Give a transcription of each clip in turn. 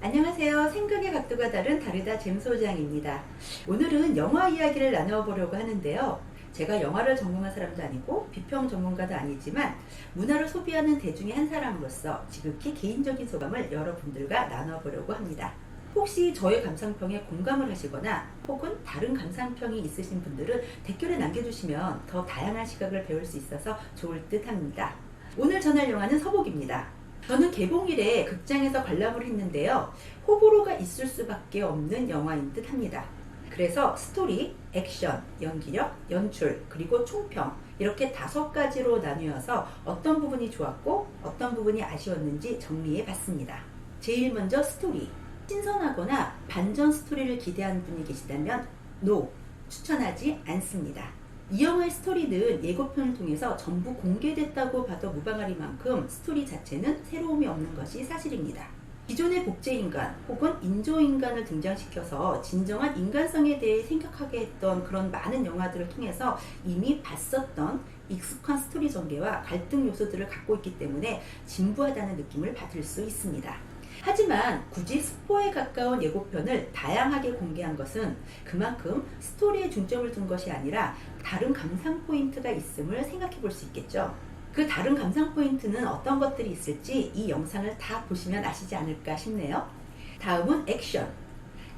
안녕하세요. 생각의 각도가 다른 다르다 잼소장입니다. 오늘은 영화 이야기를 나눠보려고 하는데요. 제가 영화를 전공한 사람도 아니고 비평 전문가도 아니지만 문화를 소비하는 대중의 한 사람으로서 지극히 개인적인 소감을 여러분들과 나눠보려고 합니다. 혹시 저의 감상평에 공감을 하시거나 혹은 다른 감상평이 있으신 분들은 댓글에 남겨주시면 더 다양한 시각을 배울 수 있어서 좋을 듯 합니다. 오늘 전할 영화는 서복입니다. 저는 개봉일에 극장에서 관람을 했는데요. 호불호가 있을 수밖에 없는 영화인 듯 합니다. 그래서 스토리, 액션, 연기력, 연출, 그리고 총평 이렇게 5가지로 나뉘어서 어떤 부분이 좋았고 어떤 부분이 아쉬웠는지 정리해 봤습니다. 제일 먼저 스토리. 신선하거나 반전 스토리를 기대하는 분이 계시다면 NO! 추천하지 않습니다. 이 영화의 스토리는 예고편을 통해서 전부 공개됐다고 봐도 무방하리만큼 스토리 자체는 새로움이 없는 것이 사실입니다. 기존의 복제인간 혹은 인조인간을 등장시켜서 진정한 인간성에 대해 생각하게 했던 그런 많은 영화들을 통해서 이미 봤었던 익숙한 스토리 전개와 갈등 요소들을 갖고 있기 때문에 진부하다는 느낌을 받을 수 있습니다. 하지만 굳이 스포에 가까운 예고편을 다양하게 공개한 것은 그만큼 스토리에 중점을 둔 것이 아니라 다른 감상 포인트가 있음을 생각해 볼 수 있겠죠. 그 다른 감상 포인트는 어떤 것들이 있을지 이 영상을 다 보시면 아시지 않을까 싶네요. 다음은 액션.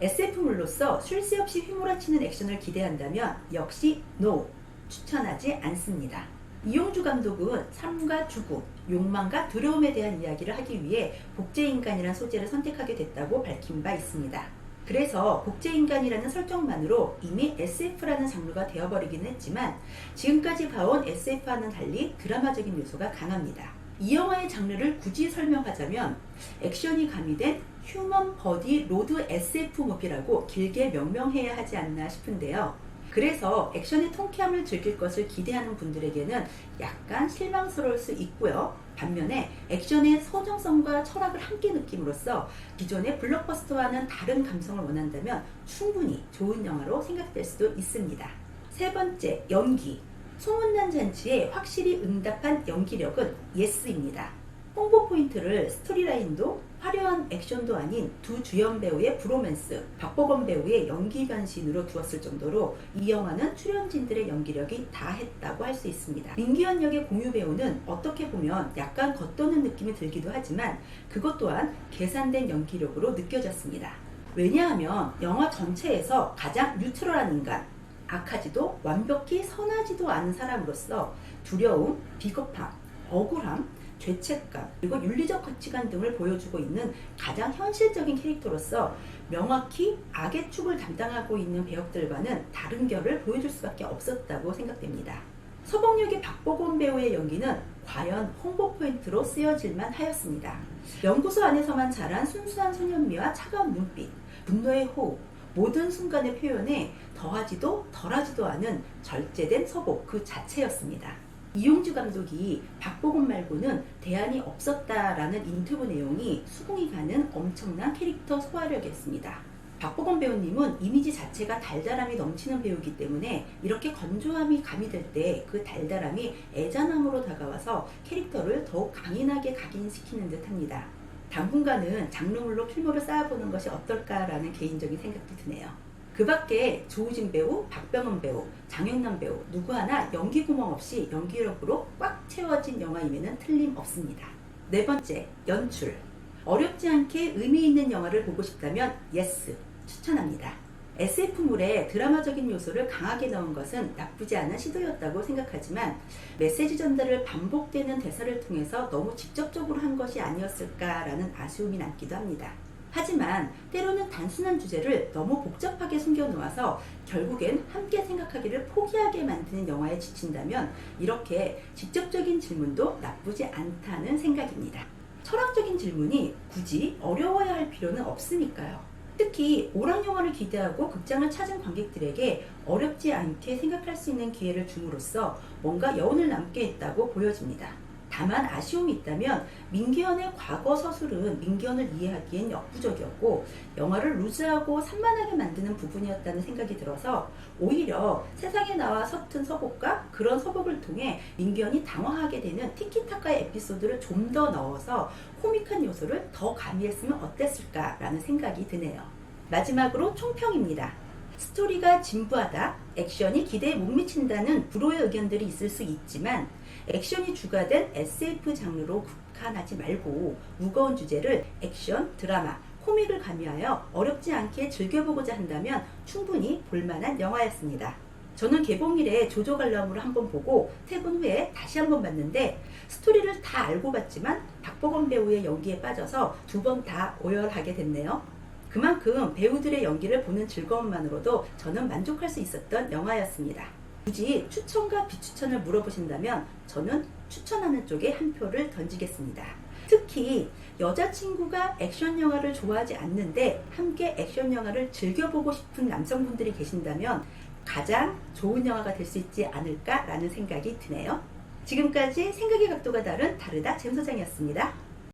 SF물로서 쉴 새 없이 휘몰아치는 액션을 기대한다면 역시 NO! 추천하지 않습니다. 이용주 감독은 삶과 죽음, 욕망과 두려움에 대한 이야기를 하기 위해 복제인간이라는 소재를 선택하게 됐다고 밝힌 바 있습니다. 그래서 복제인간이라는 설정만으로 이미 SF라는 장르가 되어버리긴 했지만 지금까지 봐온 SF와는 달리 드라마적인 요소가 강합니다. 이 영화의 장르를 굳이 설명하자면 액션이 가미된 휴먼 버디 로드 SF 무비라고 길게 명명해야 하지 않나 싶은데요. 그래서 액션의 통쾌함을 즐길 것을 기대하는 분들에게는 약간 실망스러울 수 있고요. 반면에 액션의 서정성과 철학을 함께 느낌으로써 기존의 블록버스터와는 다른 감성을 원한다면 충분히 좋은 영화로 생각될 수도 있습니다. 세 번째, 연기. 소문난 잔치에 확실히 응답한 연기력은 예스입니다. 홍보 포인트를 스토리라인도 화려한 액션도 아닌 두 주연 배우의 브로맨스, 박보검 배우의 연기 변신으로 두었을 정도로 이 영화는 출연진들의 연기력이 다했다고 할 수 있습니다. 민기현 역의 공유 배우는 어떻게 보면 약간 겉도는 느낌이 들기도 하지만 그것 또한 계산된 연기력으로 느껴졌습니다. 왜냐하면 영화 전체에서 가장 뉴트럴한 인간, 악하지도 완벽히 선하지도 않은 사람으로서 두려움, 비겁함, 억울함, 죄책감, 그리고 윤리적 가치관 등을 보여주고 있는 가장 현실적인 캐릭터로서 명확히 악의 축을 담당하고 있는 배역들과는 다른 결을 보여줄 수밖에 없었다고 생각됩니다. 서복 역의 박보검 배우의 연기는 과연 홍보 포인트로 쓰여질만 하였습니다. 연구소 안에서만 자란 순수한 소년미와 차가운 눈빛, 분노의 호흡, 모든 순간의 표현에 더하지도 덜하지도 않은 절제된 서복 그 자체였습니다. 이용주 감독이 박보검 말고는 대안이 없었다라는 인터뷰 내용이 수긍이 가는 엄청난 캐릭터 소화력이었습니다. 박보검 배우님은 이미지 자체가 달달함이 넘치는 배우이기 때문에 이렇게 건조함이 가미될 때 그 달달함이 애잔함으로 다가와서 캐릭터를 더욱 강인하게 각인시키는 듯 합니다. 당분간은 장르물로 필모를 쌓아보는 것이 어떨까라는 개인적인 생각도 드네요. 그 밖에 조우진 배우, 박병은 배우, 장영남 배우 누구 하나 연기 구멍 없이 연기력으로 꽉 채워진 영화임에는 틀림없습니다. 네 번째, 연출. 어렵지 않게 의미 있는 영화를 보고 싶다면 예스! 추천합니다. SF물에 드라마적인 요소를 강하게 넣은 것은 나쁘지 않은 시도였다고 생각하지만 메시지 전달을 반복되는 대사를 통해서 너무 직접적으로 한 것이 아니었을까라는 아쉬움이 남기도 합니다. 하지만 때로는 단순한 주제를 너무 복잡하게 숨겨놓아서 결국엔 함께 생각하기를 포기하게 만드는 영화에 지친다면 이렇게 직접적인 질문도 나쁘지 않다는 생각입니다. 철학적인 질문이 굳이 어려워야 할 필요는 없으니까요. 특히 오락 영화를 기대하고 극장을 찾은 관객들에게 어렵지 않게 생각할 수 있는 기회를 줌으로써 뭔가 여운을 남게 했다고 보여집니다. 다만 아쉬움이 있다면 민기현의 과거 서술은 민기현을 이해하기엔 역부족이었고 영화를 루즈하고 산만하게 만드는 부분이었다는 생각이 들어서 오히려 세상에 나와 서툰 서복과 그런 서복을 통해 민기현이 당황하게 되는 티키타카의 에피소드를 좀 더 넣어서 코믹한 요소를 더 가미했으면 어땠을까라는 생각이 드네요. 마지막으로 총평입니다. 스토리가 진부하다, 액션이 기대에 못 미친다는 불호의 의견들이 있을 수 있지만 액션이 주가 된 SF 장르로 국한하지 말고 무거운 주제를 액션, 드라마, 코믹을 가미하여 어렵지 않게 즐겨보고자 한다면 충분히 볼만한 영화였습니다. 저는 개봉일에 조조 관람으로 한번 보고 퇴근 후에 다시 한번 봤는데 스토리를 다 알고 봤지만 박보검 배우의 연기에 빠져서 두 번 다 오열하게 됐네요. 그만큼 배우들의 연기를 보는 즐거움만으로도 저는 만족할 수 있었던 영화였습니다. 굳이 추천과 비추천을 물어보신다면 저는 추천하는 쪽에 한 표를 던지겠습니다. 특히 여자친구가 액션 영화를 좋아하지 않는데 함께 액션 영화를 즐겨보고 싶은 남성분들이 계신다면 가장 좋은 영화가 될 수 있지 않을까라는 생각이 드네요. 지금까지 생각의 각도가 다른 다르다 잼소장이었습니다.